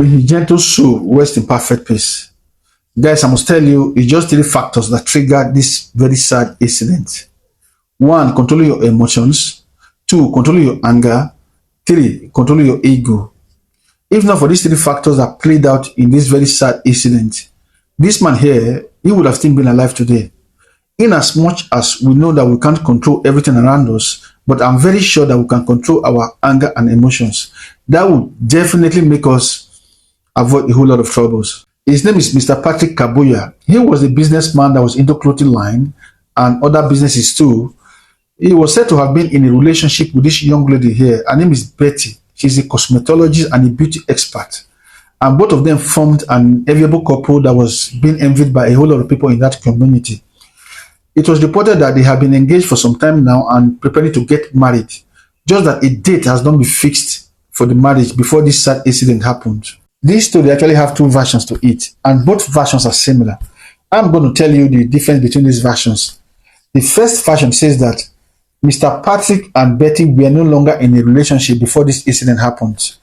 May his gentle soul rest in perfect peace. Guys, I must tell you, it's just three factors that trigger this very sad incident. One, controlling your emotions. Two, controlling your anger. Three, controlling your ego. If not for these three factors that played out in this very sad incident, this man here, he would have still been alive today. In as much as we know that we can't control everything around us, but I'm very sure that we can control our anger and emotions. That would definitely make us avoid a whole lot of troubles. His name is Mr. Patrick Kabuya. He was a businessman that was into clothing line and other businesses too. He was said to have been in a relationship with this young lady here. Her name is Betty. She's a cosmetologist and a beauty expert. And both of them formed an enviable couple that was being envied by a whole lot of people in that community. It was reported that they have been engaged for some time now and preparing to get married. Just that a date has not been fixed for the marriage before this sad incident happened. This story actually have two versions to it, and both versions are similar. I'm going to tell you the difference between these versions. The first version says that Mr. Patrick and Betty were no longer in a relationship before this incident happened.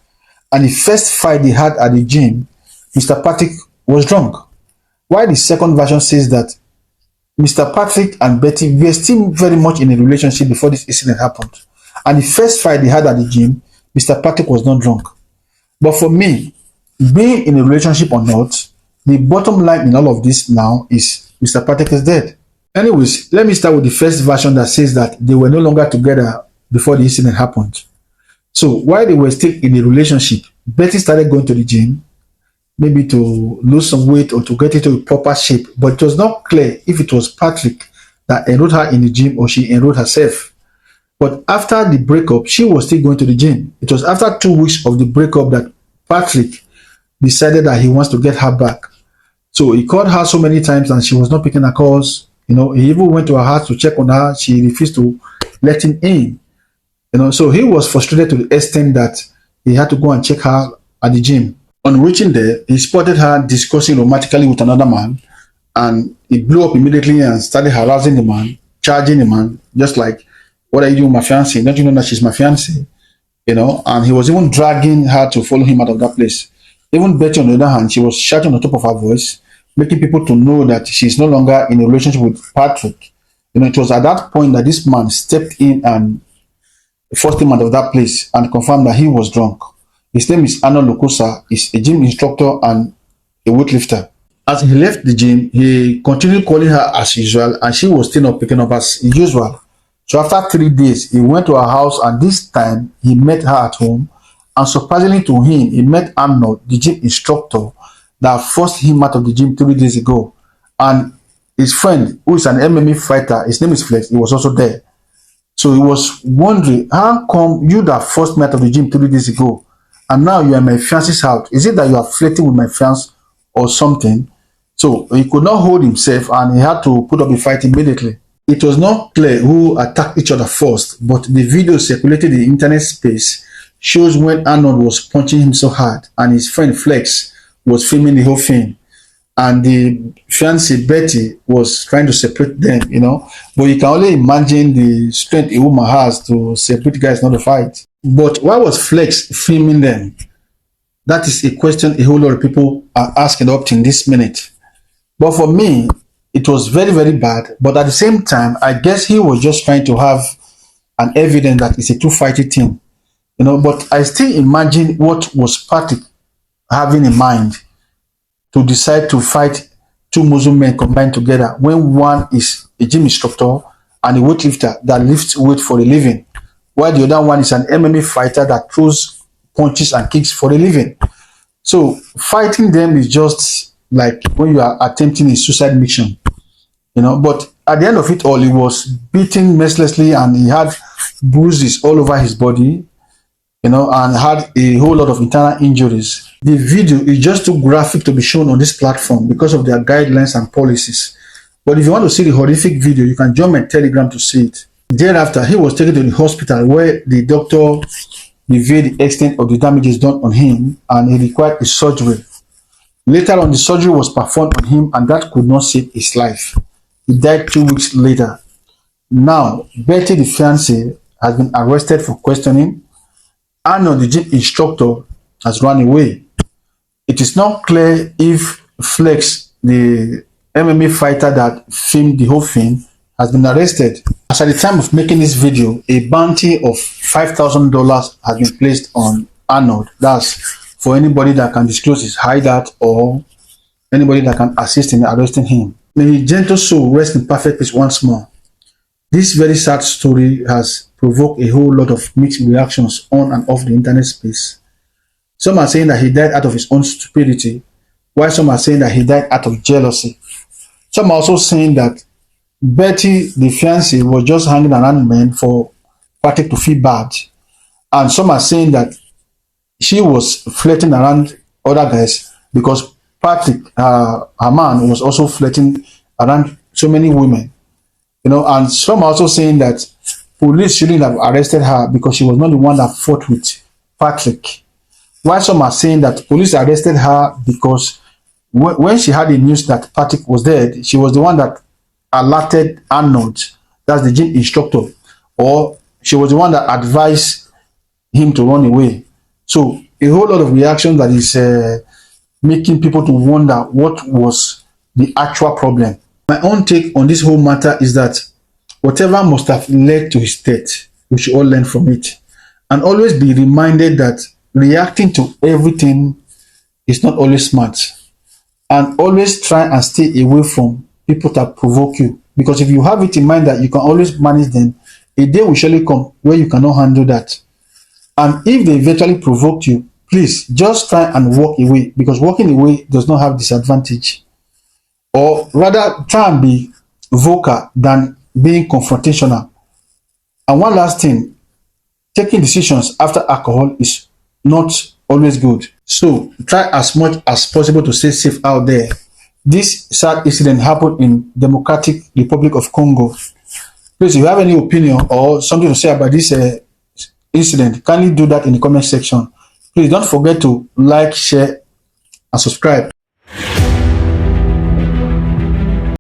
And the first fight they had at the gym, Mr. Patrick was drunk. While the second version says that Mr. Patrick and Betty were still very much in a relationship before this incident happened. And the first fight they had at the gym, Mr. Patrick was not drunk. But for me, being in a relationship or not, the bottom line in all of this now is Mr. Patrick is dead. Anyways, let me start with the first version that says that they were no longer together before the incident happened. So while they were still in a relationship, Betty started going to the gym, maybe to lose some weight or to get into a proper shape. But it was not clear if it was Patrick that enrolled her in the gym or she enrolled herself. But after the breakup, she was still going to the gym. It was after 2 weeks of the breakup that Patrick decided that he wants to get her back. So he called her so many times and she was not picking her calls. He even went to her house to check on her. She refused to let him in. So he was frustrated to the extent that he had to go and check her at the gym. On reaching there, he spotted her discussing romantically with another man, and he blew up immediately and started harassing the man, charging the man, just like, "What are you doing with my fiancée? Don't you know that she's my fiancée?" And he was even dragging her to follow him out of that place. Even Betty, on the other hand, she was shouting on the top of her voice, making people to know that she's no longer in a relationship with Patrick. It was at that point that this man stepped in and forced him out of that place and confirmed that he was drunk. His name is Arnaud Lukosa. He's a gym instructor and a weightlifter. As he left the gym, he continued calling her as usual, and she was still not picking up as usual. So after 3 days, he went to her house, and this time he met her at home. And surprisingly to him, he met Arnold, the gym instructor that forced him out of the gym 3 days ago. And his friend, who is an MMA fighter, his name is Flex, he was also there. So he was wondering, how come you that forced me out of the gym 3 days ago, and now you are in my fiance's house? Is it that you are flirting with my fiance or something? So he could not hold himself and he had to put up a fight immediately. It was not clear who attacked each other first, but the video circulated in the internet space shows when Arnold was punching him so hard and his friend Flex was filming the whole thing. And the fiancée Betty was trying to separate them, But you can only imagine the strength a woman has to separate guys, not to fight. But why was Flex filming them? That is a question a whole lot of people are asking up to in this minute. But for me, it was very, very bad. But at the same time, I guess he was just trying to have an evidence that it's a two-fighting team. But I still imagine what was Patrick having in mind to decide to fight two Muslim men combined together when one is a gym instructor and a weightlifter that lifts weight for a living, while the other one is an MMA fighter that throws punches and kicks for a living. So fighting them is just like when you are attempting a suicide mission, But at the end of it all, he was beaten mercilessly and he had bruises all over his body, and had a whole lot of internal injuries. The video is just too graphic to be shown on this platform because of their guidelines and policies. But if you want to see the horrific video, you can join my Telegram to see it. Thereafter, he was taken to the hospital where the doctor revealed the extent of the damages done on him and he required a surgery. Later on, the surgery was performed on him and that could not save his life. He died 2 weeks later. Now, Betty, the fiancée, has been arrested for questioning. Arnold, the gym instructor, has run away. It is not clear if Flex, the MMA fighter that filmed the whole thing, has been arrested. As at the time of making this video, a bounty of $5,000 has been placed on Arnaud. That's for anybody that can disclose his hideout or anybody that can assist in arresting him. May his gentle soul rest in perfect peace once more. This very sad story has provoked a whole lot of mixed reactions on and off the internet space. Some are saying that he died out of his own stupidity, while some are saying that he died out of jealousy. Some are also saying that Betty, the fiancée, was just hanging around men for Patrick to feel bad. And some are saying that she was flirting around other guys because Patrick, her man, was also flirting around so many women. And some are also saying that police shouldn't have arrested her because she was not the one that fought with Patrick. While some are saying that police arrested her because when she had the news that Patrick was dead, she was the one that alerted Arnaud, that's the gym instructor, or she was the one that advised him to run away. So a whole lot of reaction that is making people to wonder what was the actual problem. My own take on this whole matter is that whatever must have led to his death, we should all learn from it. And always be reminded that reacting to everything is not always smart. And always try and stay away from people that provoke you. Because if you have it in mind that you can always manage them, a day will surely come where you cannot handle that. And if they eventually provoked you, please just try and walk away, because walking away does not have disadvantage. Or rather, try and be vocal than being confrontational. And one last thing, taking decisions after alcohol is not always good. So try as much as possible to stay safe out there. This sad incident happened in Democratic Republic of Congo. Please, if you have any opinion or something to say about this incident, kindly do that in the comment section. Please don't forget to like, share, and subscribe.